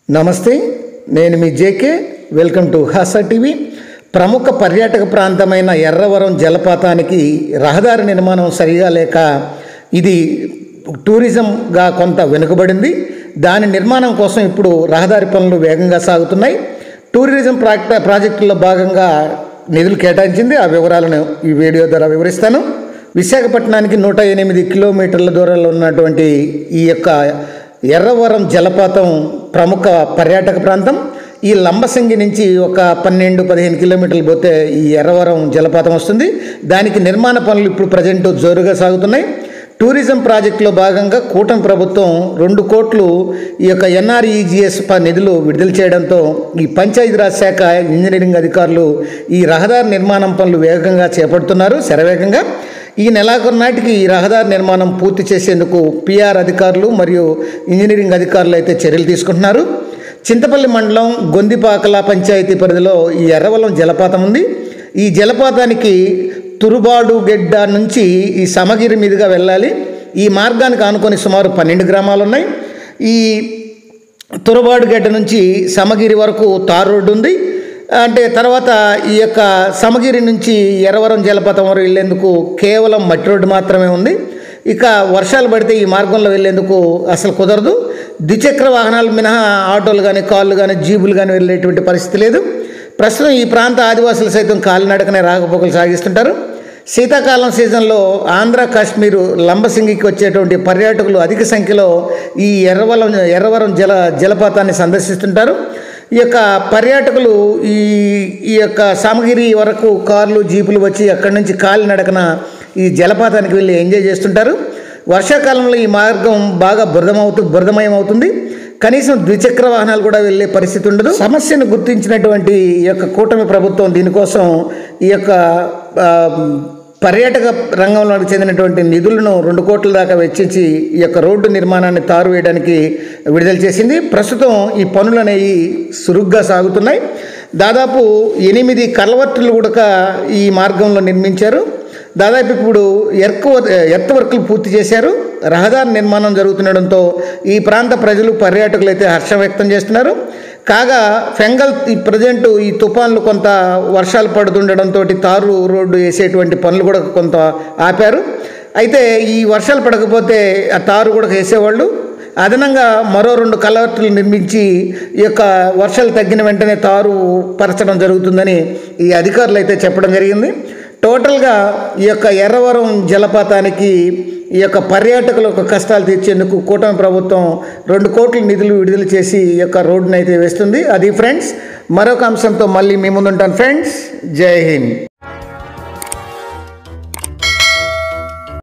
నమస్తే, నేను మీ JK. Welcome to Hasa TV. ప్రముఖ పర్యాటక ప్రాంతమైన ఎర్రవరం జలపాతానికి రహదారి నిర్మాణం సరిగా లేక ఇది టూరిజంగా కొంత వెనుకబడింది. దాని నిర్మాణం కోసం ఇప్పుడు రహదారి పనులు వేగంగా సాగుతున్నాయి. టూరిజం ప్రాజెక్టుల్లో భాగంగా నిధులు కేటాయించింది. ఆ వివరాలను ఈ వీడియో ద్వారా వివరిస్తాను. విశాఖపట్నానికి 108 కిలోమీటర్ల దూరంలో ఉన్నటువంటి ఈ యొక్క ఎర్రవరం జలపాతం ప్రముఖ పర్యాటక ప్రాంతం. ఈ లంబసింగి నుంచి ఒక 12-15 కిలోమీటర్లు పోతే ఈ ఎర్రవరం జలపాతం వస్తుంది. దానికి నిర్మాణ పనులు ఇప్పుడు ప్రజెంట్ జోరుగా సాగుతున్నాయి. టూరిజం ప్రాజెక్టులో భాగంగా కూటమి ప్రభుత్వం 2 కోట్లు ఈ యొక్క NREGS నిధులు విడుదల చేయడంతో ఈ పంచాయతీరాజ్ శాఖ ఇంజనీరింగ్ అధికారులు ఈ రహదారి నిర్మాణం పనులు వేగంగా చేపడుతున్నారు, శరవేగంగా. ఈ నెలాఖరు నాటికి ఈ రహదారి నిర్మాణం పూర్తి చేసేందుకు PR అధికారులు మరియు ఇంజనీరింగ్ అధికారులు అయితే చర్యలు తీసుకుంటున్నారు. చింతపల్లి మండలం గొందిపాకల పంచాయతీ పరిధిలో ఈ ఎర్రవరం జలపాతం ఉంది. ఈ జలపాతానికి తురుబాడు గెడ్డ నుంచి ఈ సమగిరి మీదుగా వెళ్ళాలి. ఈ మార్గానికి ఆనుకొని సుమారు 12 గ్రామాలు ఉన్నాయి. ఈ తురుబాడు గెడ్డ నుంచి సమగిరి వరకు తార్ రోడ్డు ఉంది. అంటే తర్వాత ఈ యొక్క సమగిరి నుంచి ఎర్రవరం జలపాతం వరకు వెళ్ళేందుకు కేవలం మట్టి రోడ్డు మాత్రమే ఉంది. ఇక వర్షాలు పడితే ఈ మార్గంలో వెళ్ళేందుకు అసలు కుదరదు. ద్విచక్ర వాహనాలు మినహా ఆటోలు కానీ, కార్లు కానీ, జీబులు కానీ వెళ్ళేటువంటి పరిస్థితి లేదు. ప్రస్తుతం ఈ ప్రాంత ఆదివాసులు సైతం కాలినడకనే రాకపోకలు సాగిస్తుంటారు. శీతాకాలం సీజన్లో ఆంధ్ర, కాశ్మీరు, లంబసింగికి వచ్చేటువంటి పర్యాటకులు అధిక సంఖ్యలో ఈ ఎర్రవరం జలపాతాన్ని సందర్శిస్తుంటారు. ఈ యొక్క పర్యాటకులు ఈ యొక్క సమగిరి వరకు కార్లు, జీపులు వచ్చి అక్కడి నుంచి కాలినడకన ఈ జలపాతానికి వెళ్ళి ఎంజాయ్ చేస్తుంటారు. వర్షాకాలంలో ఈ మార్గం బాగా బురదమయం అవుతుంది. కనీసం ద్విచక్ర వాహనాలు కూడా వెళ్ళే పరిస్థితి ఉండదు. సమస్యను గుర్తించినటువంటి ఈ యొక్క కూటమి ప్రభుత్వం దీనికోసం ఈ యొక్క పర్యాటక రంగంలోకి చెందినటువంటి నిధులను 2 కోట్ల దాకా వెచ్చించి ఈ యొక్క రోడ్డు నిర్మాణాన్ని తారు వేయడానికి విడుదల చేసింది. ప్రస్తుతం ఈ పనులు అనేవి సురుగ్గా సాగుతున్నాయి. దాదాపు 8 కల్వర్టులు కూడా ఈ మార్గంలో నిర్మించారు. దాదాపు ఇప్పుడు ఎర్త్ వర్కులు పూర్తి చేశారు. రహదారి నిర్మాణం జరుగుతుండడంతో ఈ ప్రాంత ప్రజలు, పర్యాటకులు అయితే హర్షం వ్యక్తం చేస్తున్నారు. కాగా ఫెంగల్ ఈ ప్రజెంట్ ఈ తుఫాన్లు కొంత వర్షాలు పడుతుండడంతో తారు రోడ్డు వేసేటువంటి పనులు కూడా కొంత ఆపారు. అయితే ఈ వర్షాలు పడకపోతే ఆ తారు కూడా వేసేవాళ్ళు. అదనంగా మరో 2 కల్వర్టులు నిర్మించి ఈ యొక్క వర్షాలు తగ్గిన వెంటనే తారు పరచడం జరుగుతుందని ఈ అధికారులు అయితే చెప్పడం జరిగింది. టోటల్గా ఈ యొక్క ఎర్రవరం జలపాతానికి ఈ యొక్క పర్యాటకుల యొక్క కష్టాలు తీర్చేందుకు కూటమి ప్రభుత్వం 2 కోట్ల నిధులు విడుదల చేసి ఈ యొక్క రోడ్డును అయితే వేస్తుంది. అది ఫ్రెండ్స్, మరొక అంశంతో మళ్ళీ మీ ముందుంటాను ఫ్రెండ్స్. జై హింద్.